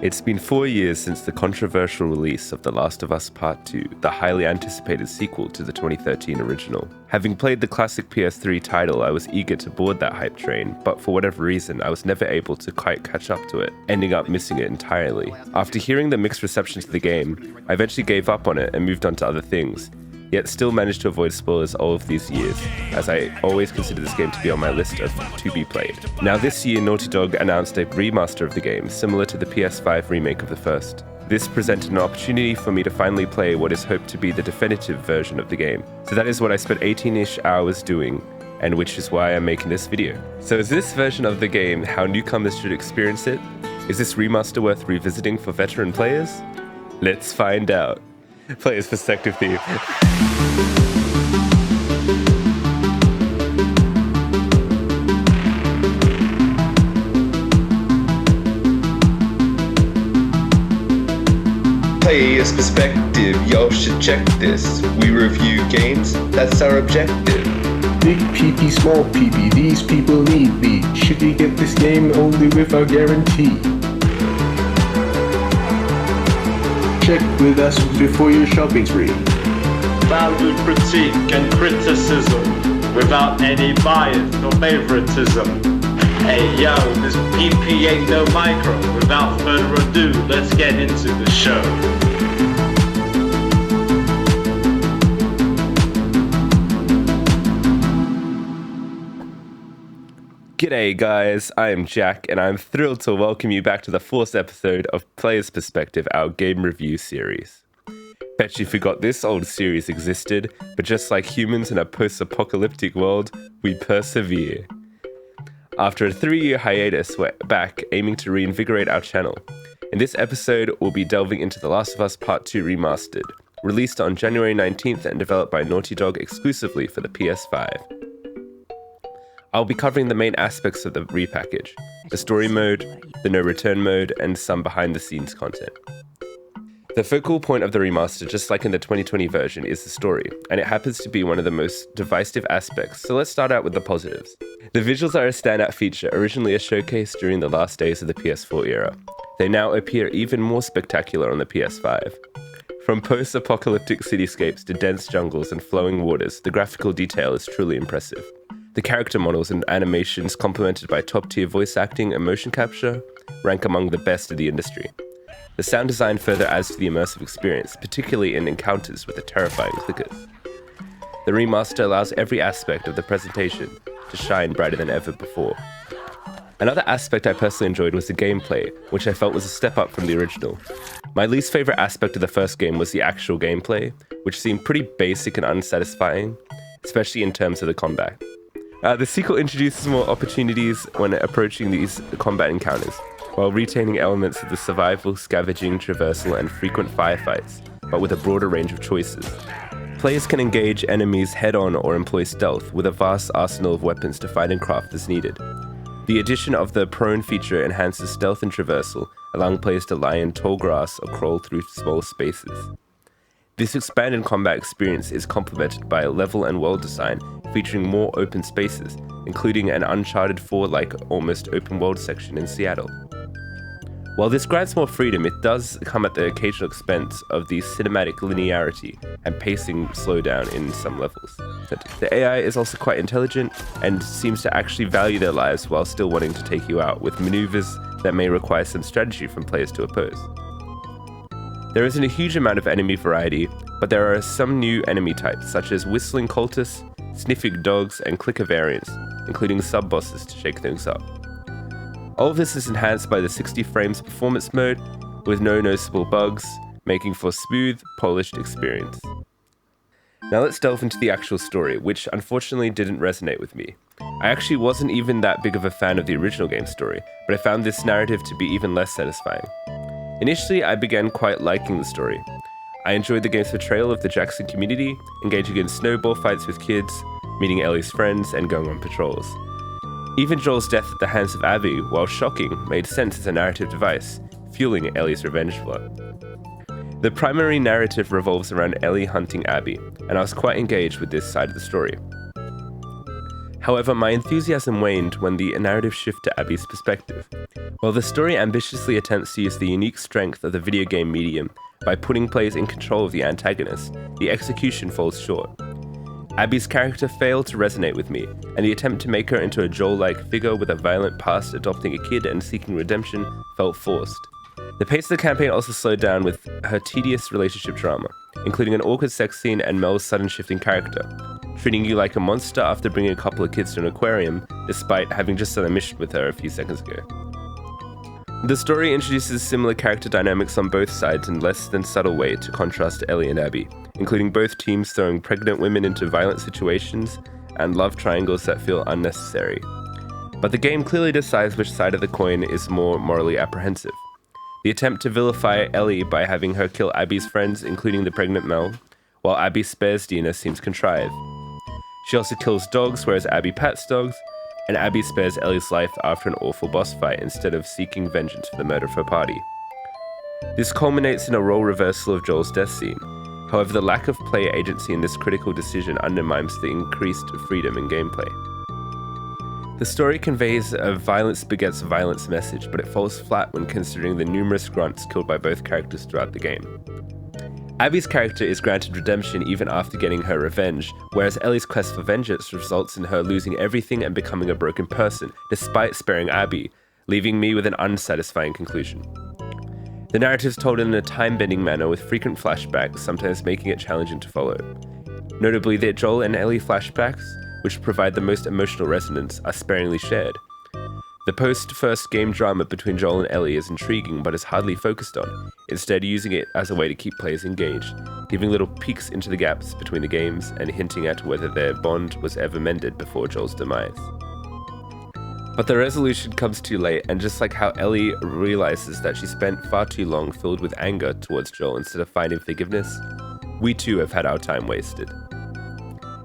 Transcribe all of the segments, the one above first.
It's been 4 years since the controversial release of The Last of Us Part 2, the highly anticipated sequel to the 2013 original. Having played the classic PS3 title, I was eager to board that hype train, but for whatever reason, I was never able to quite catch up to it, ending up missing it entirely. After hearing the mixed reception to the game, I eventually gave up on it and moved on to other things, yet still managed to avoid spoilers all of these years, as I always consider this game to be on my list of to be played. Now this year, Naughty Dog announced a remaster of the game, similar to the PS5 remake of the first. This presented an opportunity for me to finally play what is hoped to be the definitive version of the game. So that is what I spent 18-ish hours doing, and which is why I'm making this video. So is this version of the game how newcomers should experience it? Is this remaster worth revisiting for veteran players? Let's find out. Player's perspective theme. Player's perspective, y'all should check this. We review games, that's our objective. Big PP, small PP, these people need me. Should you get this game only with our guarantee? Check with us before your shopping spree. Valued critique and criticism without any bias or favoritism. Hey yo, this PP ain't no micro. Without further ado, let's get into the show. G'day guys, I am Jack, and I'm thrilled to welcome you back to the 4th episode of Player's Perspective, our game review series. Bet you forgot this old series existed, but just like humans in a post-apocalyptic world, we persevere. After a 3-year hiatus, we're back aiming to reinvigorate our channel. In this episode, we'll be delving into The Last of Us Part 2 Remastered, released on January 19th and developed by Naughty Dog exclusively for the PS5. I'll be covering the main aspects of the repackage, the story mode, the no return mode, and some behind the scenes content. The focal point of the remaster, just like in the 2020 version, is the story, and it happens to be one of the most divisive aspects, so let's start out with the positives. The visuals are a standout feature, originally a showcase during the last days of the PS4 era. They now appear even more spectacular on the PS5. From post-apocalyptic cityscapes to dense jungles and flowing waters, the graphical detail is truly impressive. The character models and animations, complemented by top-tier voice acting and motion capture, rank among the best in the industry. The sound design further adds to the immersive experience, particularly in encounters with the terrifying clickers. The remaster allows every aspect of the presentation to shine brighter than ever before. Another aspect I personally enjoyed was the gameplay, which I felt was a step up from the original. My least favorite aspect of the first game was the actual gameplay, which seemed pretty basic and unsatisfying, especially in terms of the combat. The sequel introduces more opportunities when approaching these combat encounters, while retaining elements of the survival, scavenging, traversal, and frequent firefights, but with a broader range of choices. Players can engage enemies head-on or employ stealth, with a vast arsenal of weapons to fight and craft as needed. The addition of the prone feature enhances stealth and traversal, allowing players to lie in tall grass or crawl through small spaces. This expanded combat experience is complemented by a level and world design featuring more open spaces, including an Uncharted 4-like almost open world section in Seattle. While this grants more freedom, it does come at the occasional expense of the cinematic linearity and pacing slowdown in some levels. The AI is also quite intelligent and seems to actually value their lives while still wanting to take you out with maneuvers that may require some strategy from players to oppose. There isn't a huge amount of enemy variety, but there are some new enemy types, such as whistling cultists, sniffing dogs, and clicker variants, including sub-bosses to shake things up. All of this is enhanced by the 60 frames performance mode, with no noticeable bugs, making for a smooth, polished experience. Now let's delve into the actual story, which unfortunately didn't resonate with me. I actually wasn't even that big of a fan of the original game's story, but I found this narrative to be even less satisfying. Initially, I began quite liking the story. I enjoyed the game's portrayal of the Jackson community, engaging in snowball fights with kids, meeting Ellie's friends, and going on patrols. Even Joel's death at the hands of Abby, while shocking, made sense as a narrative device, fueling Ellie's revenge plot. The primary narrative revolves around Ellie hunting Abby, and I was quite engaged with this side of the story. However, my enthusiasm waned when the narrative shifted to Abby's perspective. While the story ambitiously attempts to use the unique strength of the video game medium by putting players in control of the antagonist, the execution falls short. Abby's character failed to resonate with me, and the attempt to make her into a Joel-like figure with a violent past adopting a kid and seeking redemption felt forced. The pace of the campaign also slowed down with her tedious relationship drama, including an awkward sex scene and Mel's sudden shifting character, treating you like a monster after bringing a couple of kids to an aquarium, despite having just done a mission with her a few seconds ago. The story introduces similar character dynamics on both sides in less than subtle way to contrast to Ellie and Abby, including both teams throwing pregnant women into violent situations and love triangles that feel unnecessary. But the game clearly decides which side of the coin is more morally apprehensive. The attempt to vilify Ellie by having her kill Abby's friends, including the pregnant Mel, while Abby spares Dina, seems contrived. She also kills dogs, whereas Abby pats dogs, and Abby spares Ellie's life after an awful boss fight instead of seeking vengeance for the murder of her party. This culminates in a role reversal of Joel's death scene. However, the lack of player agency in this critical decision undermines the increased freedom in gameplay. The story conveys a violence begets violence message, but it falls flat when considering the numerous grunts killed by both characters throughout the game. Abby's character is granted redemption even after getting her revenge, whereas Ellie's quest for vengeance results in her losing everything and becoming a broken person, despite sparing Abby, leaving me with an unsatisfying conclusion. The narrative is told in a time-bending manner with frequent flashbacks, sometimes making it challenging to follow. Notably, the Joel and Ellie flashbacks, which provide the most emotional resonance, are sparingly shared. The post-first game drama between Joel and Ellie is intriguing but is hardly focused on, instead using it as a way to keep players engaged, giving little peeks into the gaps between the games and hinting at whether their bond was ever mended before Joel's demise. But the resolution comes too late, and just like how Ellie realizes that she spent far too long filled with anger towards Joel instead of finding forgiveness, we too have had our time wasted.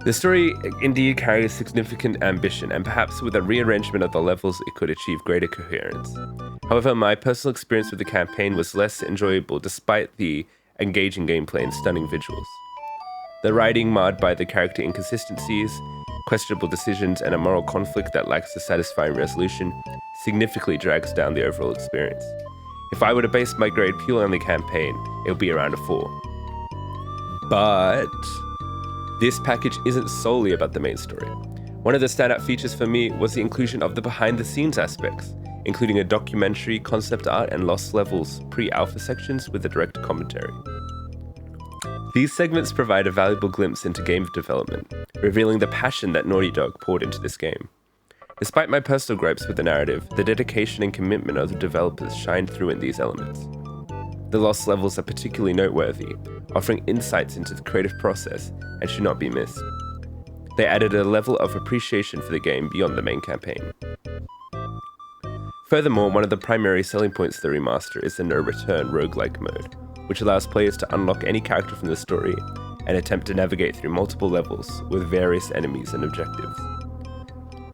The story indeed carries significant ambition, and perhaps with a rearrangement of the levels it could achieve greater coherence. However, my personal experience with the campaign was less enjoyable despite the engaging gameplay and stunning visuals. The writing marred by the character inconsistencies, questionable decisions, and a moral conflict that lacks a satisfying resolution significantly drags down the overall experience. If I were to base my grade purely on the campaign, it would be around a 4. But this package isn't solely about the main story. One of the standout features for me was the inclusion of the behind-the-scenes aspects, including a documentary, concept art, and Lost Levels pre-alpha sections with a direct commentary. These segments provide a valuable glimpse into game development, revealing the passion that Naughty Dog poured into this game. Despite my personal gripes with the narrative, the dedication and commitment of the developers shine through in these elements. The Lost Levels are particularly noteworthy, offering insights into the creative process and should not be missed. They added a level of appreciation for the game beyond the main campaign. Furthermore, one of the primary selling points of the remaster is the no-return roguelike mode, which allows players to unlock any character from the story and attempt to navigate through multiple levels with various enemies and objectives.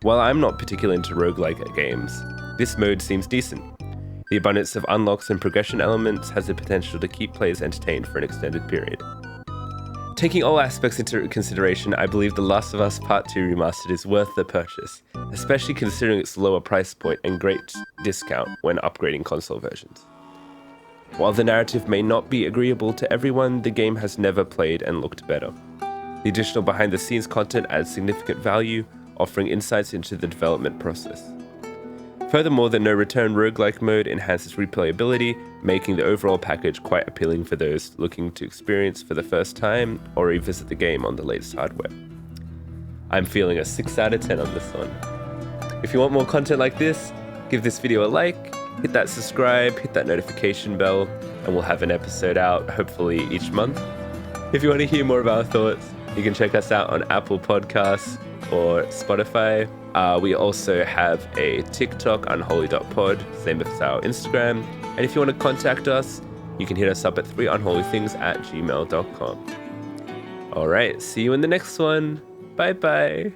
While I'm not particularly into roguelike games, this mode seems decent. The abundance of unlocks and progression elements has the potential to keep players entertained for an extended period. Taking all aspects into consideration, I believe The Last of Us Part 2 Remastered is worth the purchase, especially considering its lower price point and great discount when upgrading console versions. While the narrative may not be agreeable to everyone, the game has never played and looked better. The additional behind-the-scenes content adds significant value, offering insights into the development process. Furthermore, the no-return roguelike mode enhances replayability, making the overall package quite appealing for those looking to experience for the first time or revisit the game on the latest hardware. I'm feeling a 6 out of 10 on this one. If you want more content like this, give this video a like, hit that subscribe, hit that notification bell, and we'll have an episode out hopefully each month. If you want to hear more of our thoughts, you can check us out on Apple Podcasts or Spotify. We also have a TikTok, unholy.pod, same as our Instagram. And if you want to contact us, you can hit us up at 3unholythings@gmail.com. All right, see you in the next one. Bye-bye.